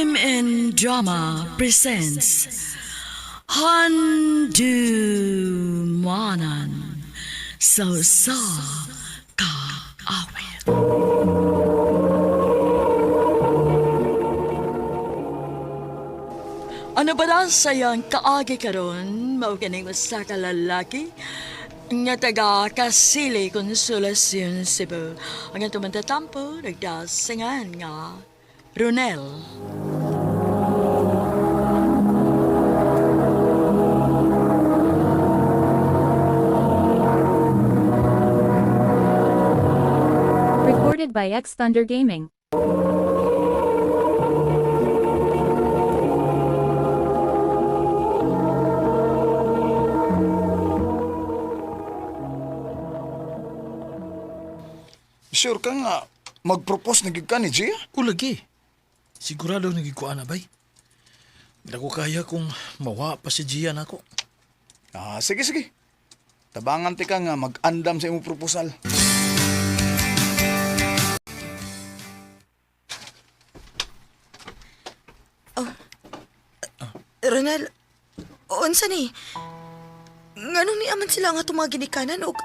MN Drama presents Handumanan So Ka Awit. Ano ba na sayang kaagi karon mao kining usa ka lalaki nga taga Kasili Consolacion Cebu ang atong matatampo nagdasingan nga Ronel. Recorded by X Thunder Gaming. Sure ka nga, mag-propose na gid ka ni Gia? Lagi. Sigurado nagikuan na bay. Hindi ko kaya kung mawa pa si Gian ako. Sige. Tabangan ti ka nga mag-andam sa imong proposal. Ronel, unsa ni? Nganong ni aman sila nga itong mga ginikanan o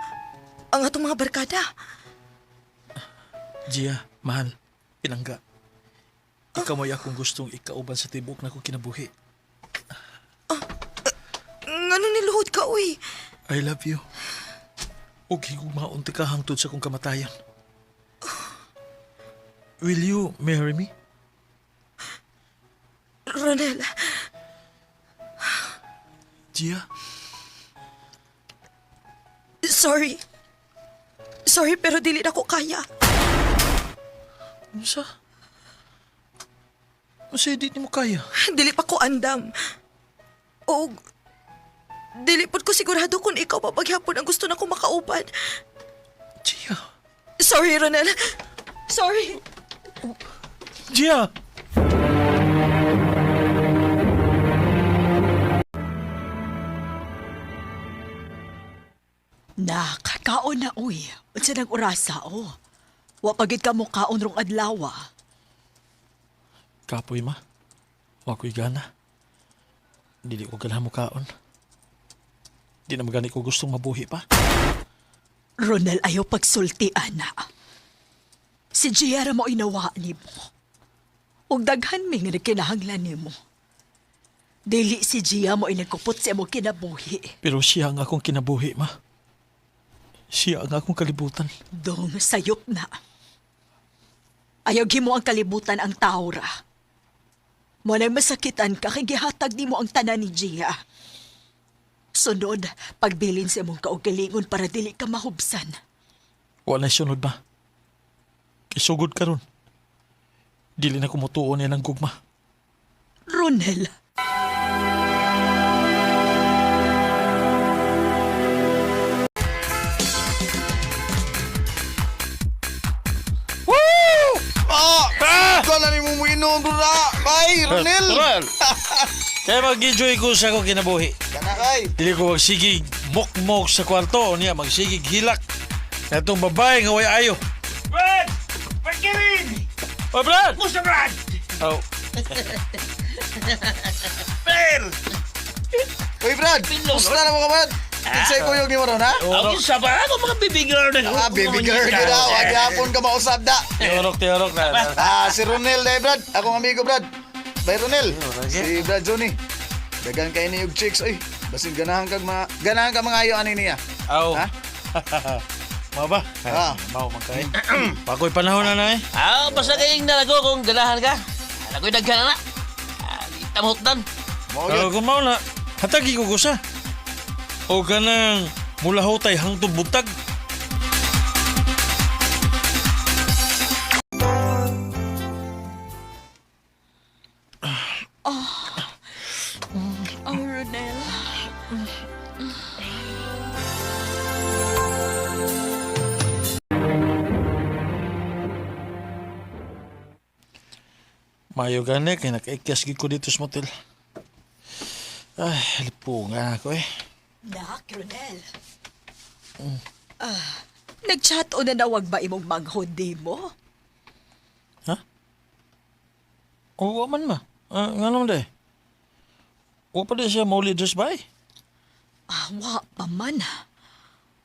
ang atong mga barkada? Gia, mahal, pinangga. Ikaw may akong gustong ikauban sa tibok na ko kinabuhi. Nganong niluhod ka, uy? I love you. Huwag higumaon ti ka hangtod sa kong kamatayan. Will you marry me? Ronel, Gia? sorry. Sorry pero dili na ko kaya. Unsa? Unsa di mo kaya? Dili pa ko andam. O dili pod ko sigurado kung ikaw pa paghapon ang gusto na ko makauban. Gia? Sorry, Ronel. Sorry. Gia! Nakakaon na uy. Unsa nang orasa o? Wa pagid ka mo kaon rong adlaw. Kapoy ma. Wa ko'y gana. Dili ko ganahan mo kaon. Di na magani ko gustong mabuhi pa. Ronel ayaw pagsultian na. Si Giara mo inawa ni mo. Ug daghan mi nga nagkinahanglan ni mo. Dili si Gia mo inagkupot sa mo kinabuhi. Pero siya ang akong kinabuhi, ma. Siya ang akong kalibutan. Dong sayop na. Ayaw gimo ang kalibutan ang tawra. Mo nang masakitan ka kay gihatag nimo ang tanan ni Gia. Sunod, pagbilin sa imong kaugalingon para dili ka mahubsan. Wala sunod, ma. Kisugod ka ron. Dili na kumutuon yan ang gugma. Ronel, Gana ni mo mo inom, Rura! Bye, Ronel! Kaya mag-enjoy ko sa akong kinabuhi. Kana kay! Dili ko magsigig mok-mok sa kwarto. Niya, magsigig hilak. Na itong babae nga way ayo. Brad! Pagkirin! Oh, Brad! Musta, Brad? Oh, Per! Uy, Brad! Gusto na mo ka, Brad? Tinsay ko yung gimoro, ha? Ang isa pa ako mga bibiglar na. Baby girl ka daw. Agyapon ka mausap da. tiyorok na. Si Ronel dahil, Brad. Akong amigo, Brad. Bye, Ronel. Si Brad Johnny. Dagan kayo ni yung chicks, oy. Basin ganahan ka mga ayo ani niya. Aw. Ha? Mga ba? Mau magkain. Bagoy panahon na eh. Basta kayong nalago kung ganahan ka. Nagoy daghan na. Di tamutan. Mo Pero yun. kung mau na, hatagi ko gusa. O ka nang mula hutay hangtod butag. oh Ronel. Mayo gani, kaya nakaikyas gid ko dito sa motel. Ay, lipungan ako eh. Nak, Ronel. Nag-chat o nanawag ba imong manghod di mo? Ha? Oo man ma. Nga naman de. O pa di siya mauli dress ba eh? Wa pa man.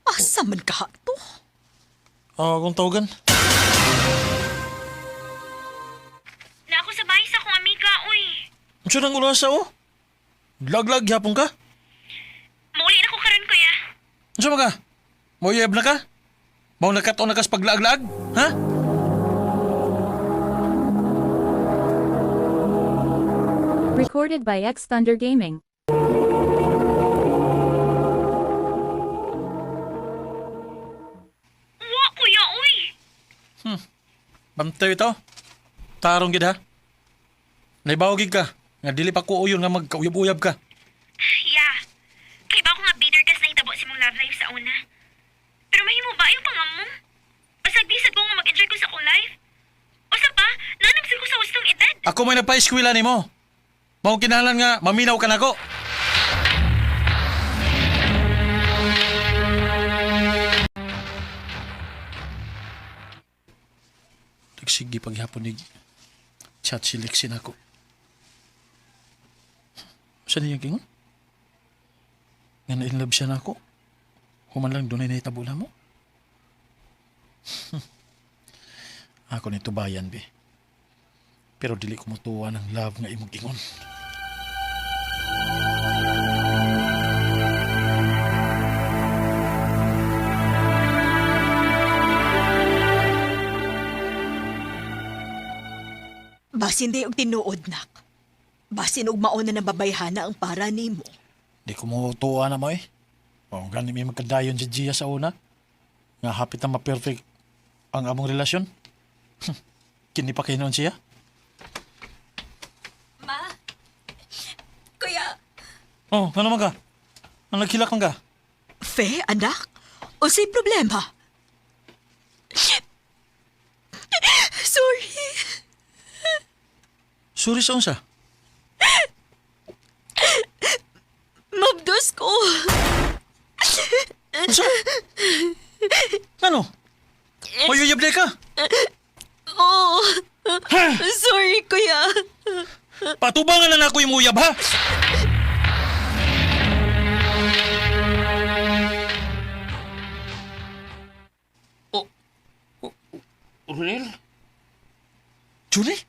Asa man ka to? Kung tawagan. Na ako sa bahay sa akong amiga, uy. Ang siya nang ulasa o? Laglag yapon ka? Mauli na ko karon, kuya. Ang siya ka? Mauyab na ka? Mau nakato na kas paglaag-laag? Ha? Recorded by X Thunder Gaming. Wa, kuya, uy. Bantay ito. Tarong gid ha. Naibawagig ka. Nga dili pa ko uyon nga magkauyab-uyab ka. Ya. Kay ba ako nga bitter kas nahitabo si mong love life sa una. Pero mahimo ba yung pangamong? Pasag-disag ko nga mag-enjoy ko sa akong life. O sa pa, nanamsir ko sa hustong edad. Ako may nagpa-eskwela nimo. Mao kinahanglan nga maminaw ka nako. Sige paghapon ni chat si Lexi nako. Saan niya kingon? Nga na-inlove siya nako. Human lang doon ay nahitabo na mo. Ako nito bayan, be. Pero dili ko mutuwa ng love nga imong ingon. Basin di og tinuod nak. Basin og mauna na babayhana ang para nimo. Di ko mutuwa na mo eh. O gani may magkadayon si Gia sa una. Nga hapit na ma-perfect ang among relasyon. Kini pa kayo noon siya? Ma? Kuya? Oh, ano man ka? Ang nagkilak man ka? Fe, anak? O say problema? Sorry. Sorry sa unsa? Mabdos ko. Unsa? Ano? Mayuyab na ka? Oh. Sorry, kuya. Patubangan na ako yung uyab ha? Ronel? Julie?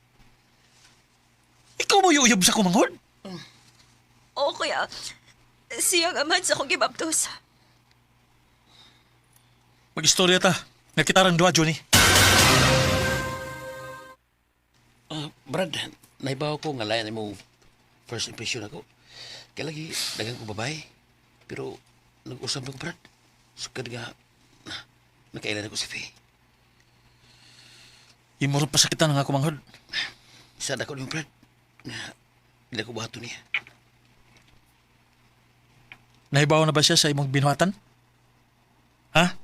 Ikaw mo uyab sa kumanghod? Oo, kuya. Siyang aman sa akong gibaptos. Mag-istorya ta. Nakitarang duwa, Johnny. Brad, naibaw ko nga layan mo first impression ako. Kaya lagi, dagang ko babae. Pero, nag-usap na ko, Brad. Sukad nga, nakailan ako si Faye. Imurong pasakitan ng ako manghod. Sad ako niyo, Brad. Nga, hindi ko bahato niya. Nahibaw na ba siya sa imong binuhatan? Ha?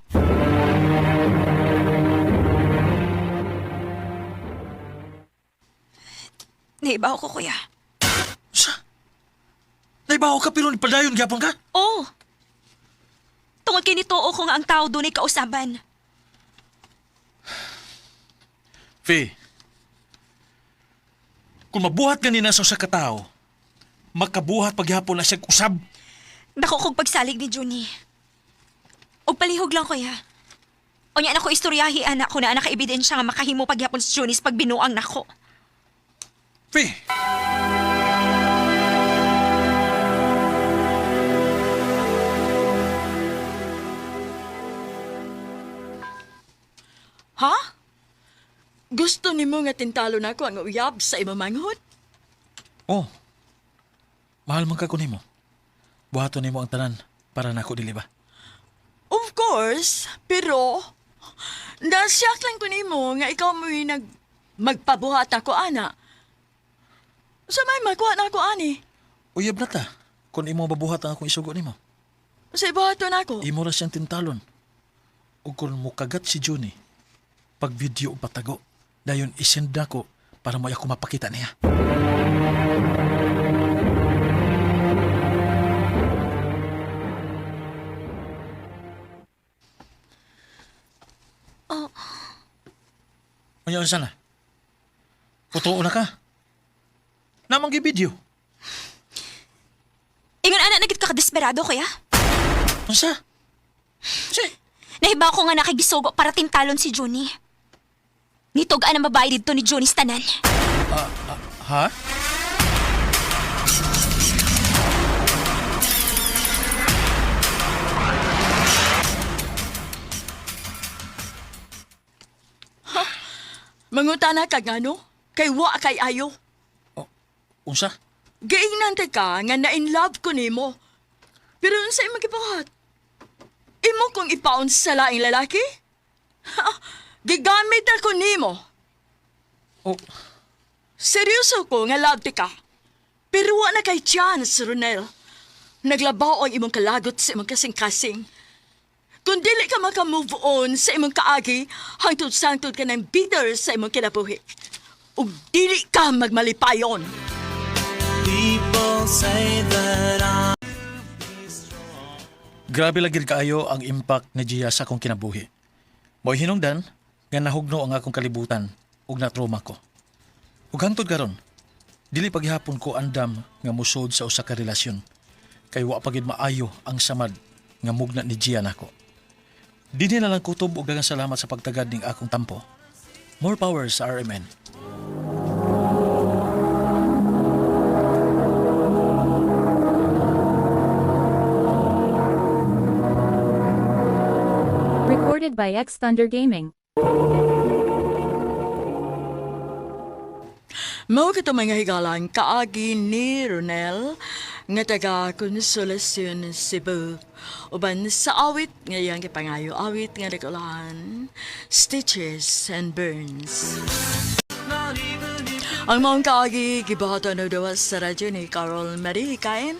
Naibaw ko, kuya. Sa? Nahibaw ka pero padayon gyapon ka? Oo. Tungod kay nitoo ko nga ang tao doon ay kausaban. Faye, kung mabuhat ganina sa usa ka tao, makabuhat paghapon na siya usab. Dako kog pagsalig ni Juni. Og palihog lang, kuya. O niya na ko istoryahi, anak ko na anak ebidensya nga makahimo paghapon sa Junis pag binuang nako. Faye! Ha? Gusto ni mo nga tintalo na ako ang uyab sa imong manghod? Oh, mahal man ka ko nimo. Buhaton nimo ang tanan para nako dili ba? Of course, pero nasyak lang ko nimo nga ikaw mo yung magpabuhat ako, ana. Sa may magkuha na ako, ani. Uyab na ta. Kung imo mabuhat ang akong isugo nimo. Sa ibahato na ako. Imo ra siyang tintalon. Ug kung mukagat si Johnny, pag video o patago, dayon isend ko para mo ako mapakita niya. Ayaw sana. Totoo na ka. Namang video. Ingon ana nagit ka kadesperado kuya. Unsa? Si, Nahibaw ko nga nakigisugo para tintalon si Johnny. Nitog-an ang babae dito ni Johnny sa tanan. ha? Mangutana ka nga no? Kay wa kay ayo. Unsa? Gaingnan ka nga na-in love ko nimo. Pero unsay magipahat? Imo kong ipaon sa laing lalaki? Ha, gigamit ako nimo. Oh, Seryoso ko nga love ka. Pero wa na kay chance, Ronel. Naglabaw ang imong kalagot sa imong kasing-kasing. Kung dili ka maka-move on sa imong kaagi, hangtod-sangtod ka ng bitter sa imong kinabuhi. Ug dili ka magmalipayon. grabe lagi kaayo ang impact ni Gia sa akong kinabuhi. Mo'y hinungdan, nga nahugno ang akong kalibutan ug na-trauma ko. Ug hantod karon, dili paghihapon ko andam nga musod sa usa ka relasyon. Kay wa pagid maayo ang samad nga mugna ni Gia nako. Dili na lang kutob og daghang salamat sa pagtagad ning akong tampo. More power sa RMN. Recorded by X Thunder Gaming. Mao kito mga higalan kaagi ni Ronel nga taga Konsolasyon Cebu. Uban sa awit ngayang gipangayo awit nga nagulahan Stitches and Burns. Ang maong kaagi gibahatan na daw sa radyo ni Carol Marie Hikain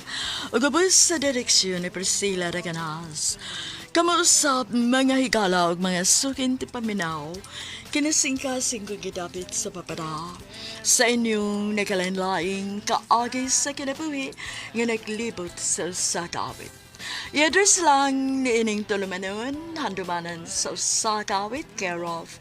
ug ubos sa direksyon ni Priscilla Raganas. Kamuusap mga higala ug mga sukin ti paminaw kinasingkasing ko gidapit sa papada sa inyong nakalanlaing kaagi sa kinabuhi nga naglibot sa sakawit. I-address lang ni ining tulumanon handumanan sa sakawit care of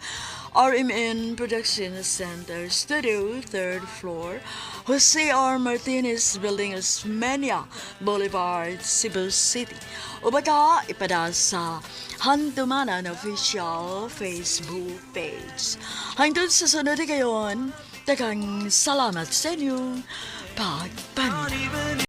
RMN Production Center, Studio, 3rd floor, Jose R. Martinez Building, Osmeña Boulevard, Cebu City. O baka ipada sa Handumanan Official Facebook page. Hangtod sa sunod kayon, tagang salamat sa inyong pagpaminaw.